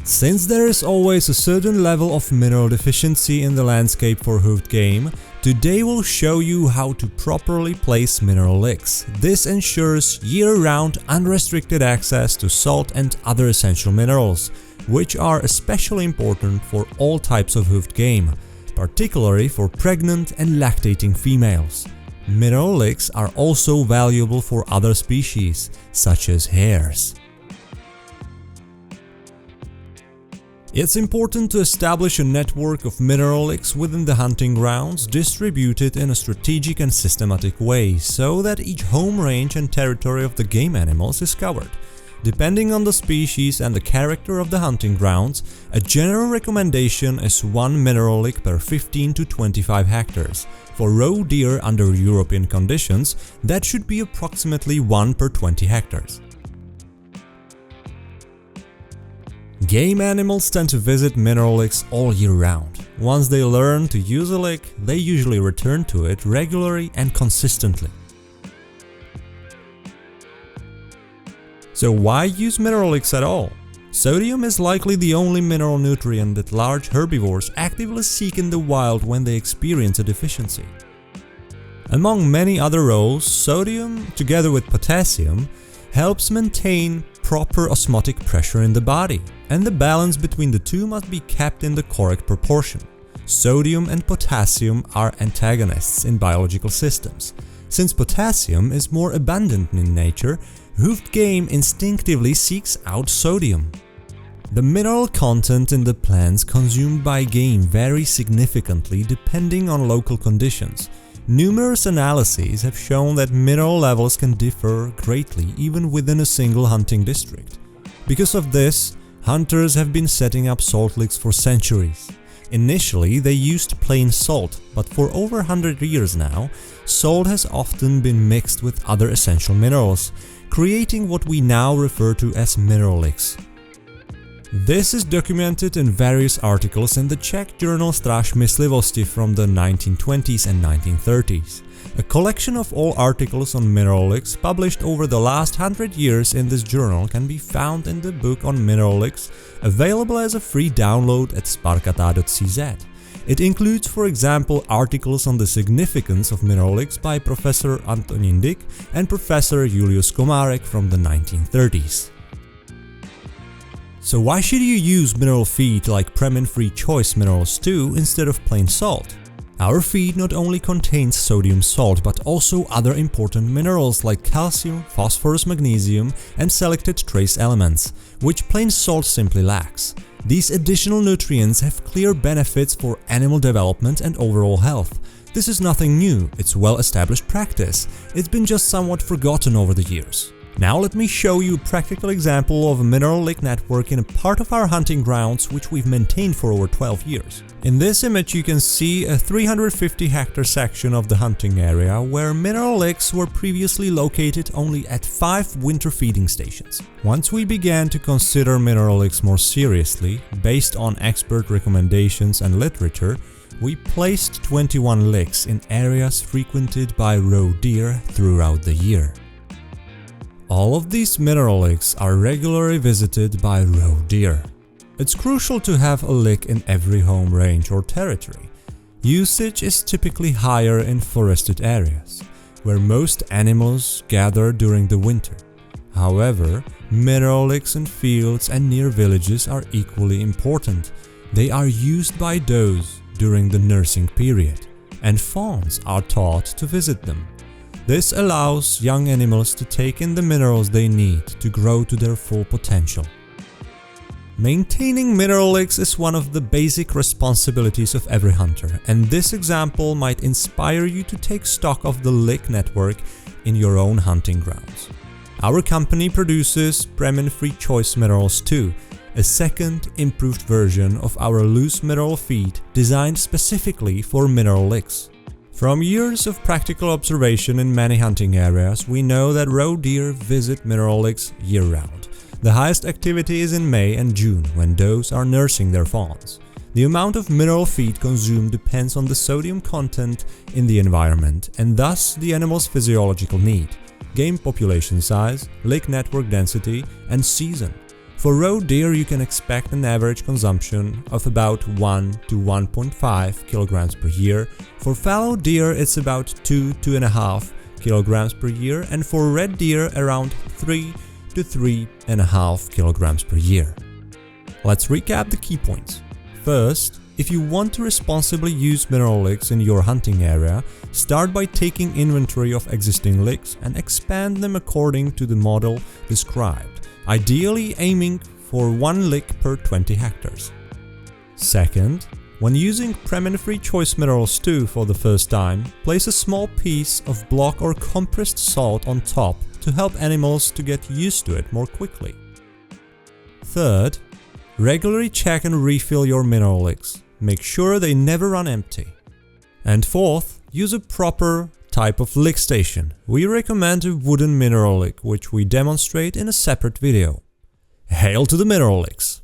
Since there is always a certain level of mineral deficiency in the landscape for hoofed game, today we'll show you how to properly place mineral licks. This ensures year-round unrestricted access to salt and other essential minerals, which are especially important for all types of hoofed game, particularly for pregnant and lactating females. Mineral licks are also valuable for other species, such as hares. It's important to establish a network of mineral licks within the hunting grounds, distributed in a strategic and systematic way, so that each home range and territory of the game animals is covered. Depending on the species and the character of the hunting grounds, a general recommendation is 1 mineral lick per 15 to 25 hectares. For roe deer under European conditions, that should be approximately 1 per 20 hectares. Game animals tend to visit mineral licks all year round. Once they learn to use a lick, they usually return to it regularly and consistently. So why use mineral licks at all? Sodium is likely the only mineral nutrient that large herbivores actively seek in the wild when they experience a deficiency. Among many other roles, sodium, together with potassium, helps maintain proper osmotic pressure in the body, and the balance between the two must be kept in the correct proportion. Sodium and potassium are antagonists in biological systems. Since potassium is more abundant in nature, hoofed game instinctively seeks out sodium. The mineral content in the plants consumed by game varies significantly depending on local conditions. Numerous analyses have shown that mineral levels can differ greatly even within a single hunting district. Because of this, hunters have been setting up salt licks for centuries. Initially, they used plain salt, but for over 100 years now, salt has often been mixed with other essential minerals, creating what we now refer to as mineral licks. This is documented in various articles in the Czech journal Stráž myslivosti from the 1920s and 1930s. A collection of all articles on mineral licks published over the last 100 years in this journal can be found in the book on mineral licks, available as a free download at s.r.o. It includes, for example, articles on the significance of mineral licks by Professor Antonín Dyk and Professor Julius Komárek from the 1930s. So why should you use mineral feed like Premin-free Choice Minerals 2 instead of plain salt? Our feed not only contains sodium salt but also other important minerals like calcium, phosphorus, magnesium and selected trace elements, which plain salt simply lacks. These additional nutrients have clear benefits for animal development and overall health. This is nothing new, it's well-established practice. It's been just somewhat forgotten over the years. Now let me show you a practical example of a mineral lick network in a part of our hunting grounds which we've maintained for over 12 years. In this image you can see a 350 hectare section of the hunting area where mineral licks were previously located only at 5 winter feeding stations. Once we began to consider mineral licks more seriously, based on expert recommendations and literature, we placed 21 licks in areas frequented by roe deer throughout the year. All of these mineral licks are regularly visited by roe deer. It's crucial to have a lick in every home range or territory. Usage is typically higher in forested areas, where most animals gather during the winter. However, mineral licks in fields and near villages are equally important. They are used by does during the nursing period, and fawns are taught to visit them. This allows young animals to take in the minerals they need to grow to their full potential. Maintaining mineral licks is one of the basic responsibilities of every hunter, and this example might inspire you to take stock of the lick network in your own hunting grounds. Our company produces Premin-free Choice Minerals 2, a second, improved version of our loose mineral feed designed specifically for mineral licks. From years of practical observation in many hunting areas, we know that roe deer visit mineral licks year-round. The highest activity is in May and June, when does are nursing their fawns. The amount of mineral feed consumed depends on the sodium content in the environment, and thus the animal's physiological need, game population size, lick network density, and season. For roe deer you can expect an average consumption of about 1 to 1.5 kilograms per year, for fallow deer it's about 2–2.5 kilograms per year, and for red deer around 3 to 3.5 kilograms per year. Let's recap the key points. First, if you want to responsibly use mineral licks in your hunting area, start by taking inventory of existing licks and expand them according to the model described, ideally aiming for 1 lick per 20 hectares. Second, when using premin-free choice mineral stew for the first time, place a small piece of block or compressed salt on top to help animals to get used to it more quickly. Third, regularly check and refill your mineral licks. Make sure they never run empty. And fourth, use a proper type of lick station. We recommend a wooden mineral lick, which we demonstrate in a separate video. Hail to the mineral licks!